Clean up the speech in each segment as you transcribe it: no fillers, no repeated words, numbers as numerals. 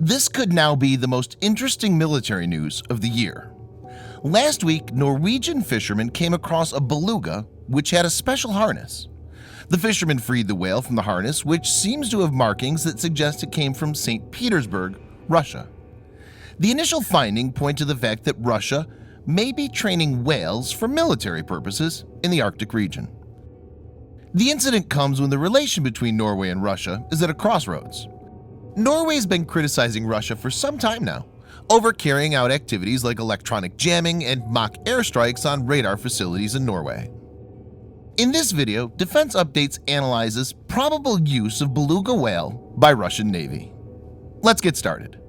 This could now be the most interesting military news of the year. Last week, Norwegian fishermen came across a beluga which had a special harness. The fishermen freed the whale from the harness, which seems to have markings that suggest it came from St. Petersburg, Russia. The initial finding point to the fact that Russia may be training whales for military purposes in the Arctic region. The incident comes when the relation between Norway and Russia is at a crossroads. Norway's been criticizing Russia for some time now over carrying out activities like electronic jamming and mock airstrikes on radar facilities in Norway. In this video, Defense Updates analyzes probable use of beluga whale by Russian Navy. Let's get started.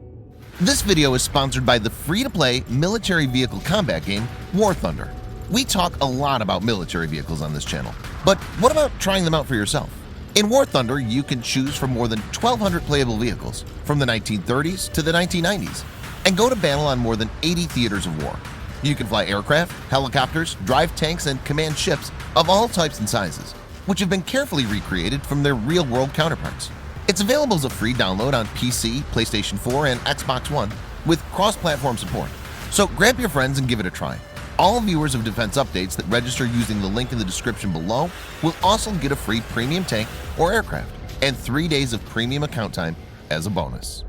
This video is sponsored by the free-to-play military vehicle combat game War Thunder. We talk a lot about military vehicles on this channel, but what about trying them out for yourself? In War Thunder, you can choose from more than 1,200 playable vehicles from the 1930s to the 1990s and go to battle on more than 80 theaters of war. You can fly aircraft, helicopters, drive tanks, and command ships of all types and sizes, which have been carefully recreated from their real-world counterparts. It's available as a free download on PC, PlayStation 4, and Xbox One with cross-platform support. So grab your friends and give it a try. All viewers of Defense Updates that register using the link in the description below will also get a free premium tank or aircraft and 3 days of premium account time as a bonus.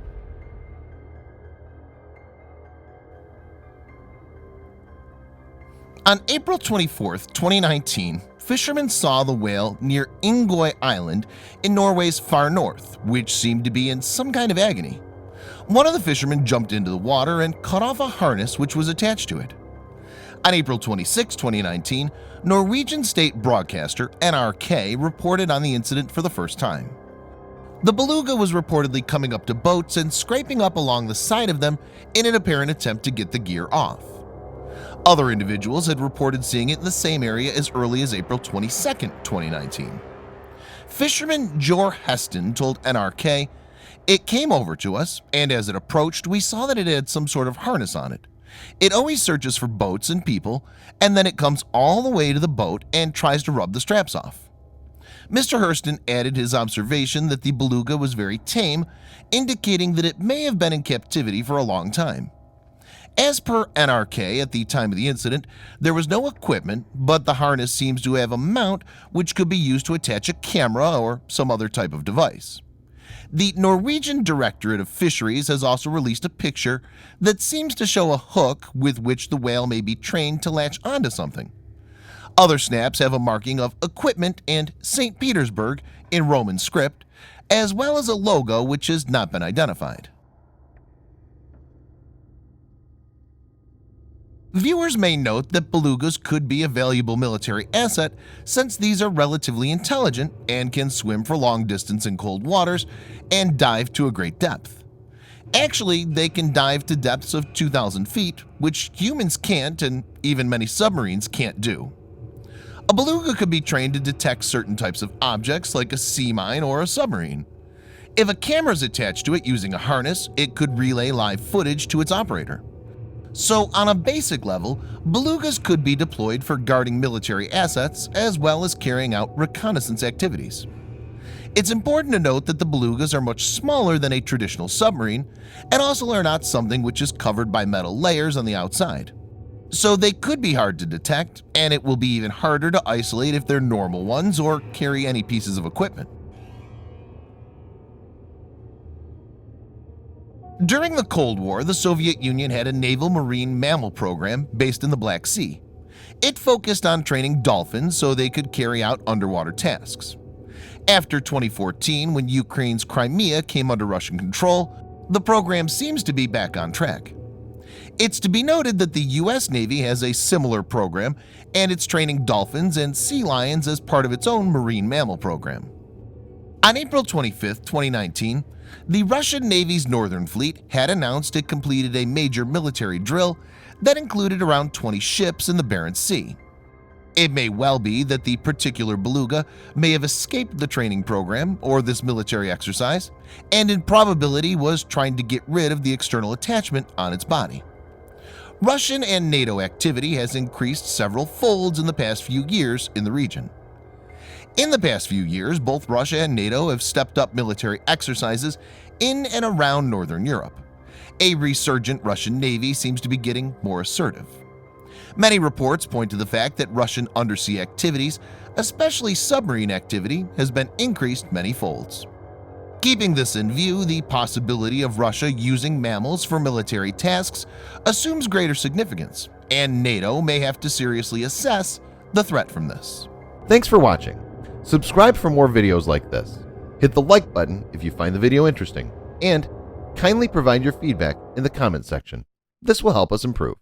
On April 24, 2019, fishermen saw the whale near Ingoy Island in Norway's far north, which seemed to be in some kind of agony. One of the fishermen jumped into the water and cut off a harness which was attached to it. On April 26, 2019, Norwegian state broadcaster NRK reported on the incident for the first time. The beluga was reportedly coming up to boats and scraping up along the side of them in an apparent attempt to get the gear off. Other individuals had reported seeing it in the same area as early as April 22, 2019. Fisherman Jor Heston told NRK, "It came over to us, and as it approached, we saw that it had some sort of harness on it. It always searches for boats and people, and then it comes all the way to the boat and tries to rub the straps off." Mr. Hurston added his observation that the beluga was very tame, indicating that it may have been in captivity for a long time. As per NRK, at the time of the incident, there was no equipment, but the harness seems to have a mount which could be used to attach a camera or some other type of device. The Norwegian Directorate of Fisheries has also released a picture that seems to show a hook with which the whale may be trained to latch onto something. Other snaps have a marking of equipment and St. Petersburg in Roman script, as well as a logo which has not been identified. Viewers may note that belugas could be a valuable military asset since these are relatively intelligent and can swim for long distance in cold waters and dive to a great depth. Actually, they can dive to depths of 2,000 feet, which humans can't and even many submarines can't do. A beluga could be trained to detect certain types of objects like a sea mine or a submarine. If a camera is attached to it using a harness, it could relay live footage to its operator. So on a basic level, belugas could be deployed for guarding military assets as well as carrying out reconnaissance activities. It's important to note that the belugas are much smaller than a traditional submarine and also are not something which is covered by metal layers on the outside. So they could be hard to detect, and it will be even harder to isolate if they're normal ones or carry any pieces of equipment. During the Cold War, the Soviet Union had a naval marine mammal program based in the Black Sea. It focused on training dolphins so they could carry out underwater tasks. After 2014, when Ukraine's Crimea came under Russian control, the program seems to be back on track. It's to be noted that the US Navy has a similar program, and it's training dolphins and sea lions as part of its own marine mammal program. On April 25, 2019, the Russian Navy's Northern Fleet had announced it completed a major military drill that included around 20 ships in the Barents Sea. It may well be that the particular beluga may have escaped the training program or this military exercise, and in probability was trying to get rid of the external attachment on its body. Russian and NATO activity has increased several folds in the past few years in the region. In the past few years, both Russia and NATO have stepped up military exercises in and around Northern Europe. A resurgent Russian Navy seems to be getting more assertive. Many reports point to the fact that Russian undersea activities, especially submarine activity, has been increased many folds. Keeping this in view, the possibility of Russia using mammals for military tasks assumes greater significance, and NATO may have to seriously assess the threat from this. Thanks for watching. Subscribe for more videos like this. Hit the like button if you find the video interesting, and kindly provide your feedback in the comment section. This will help us improve.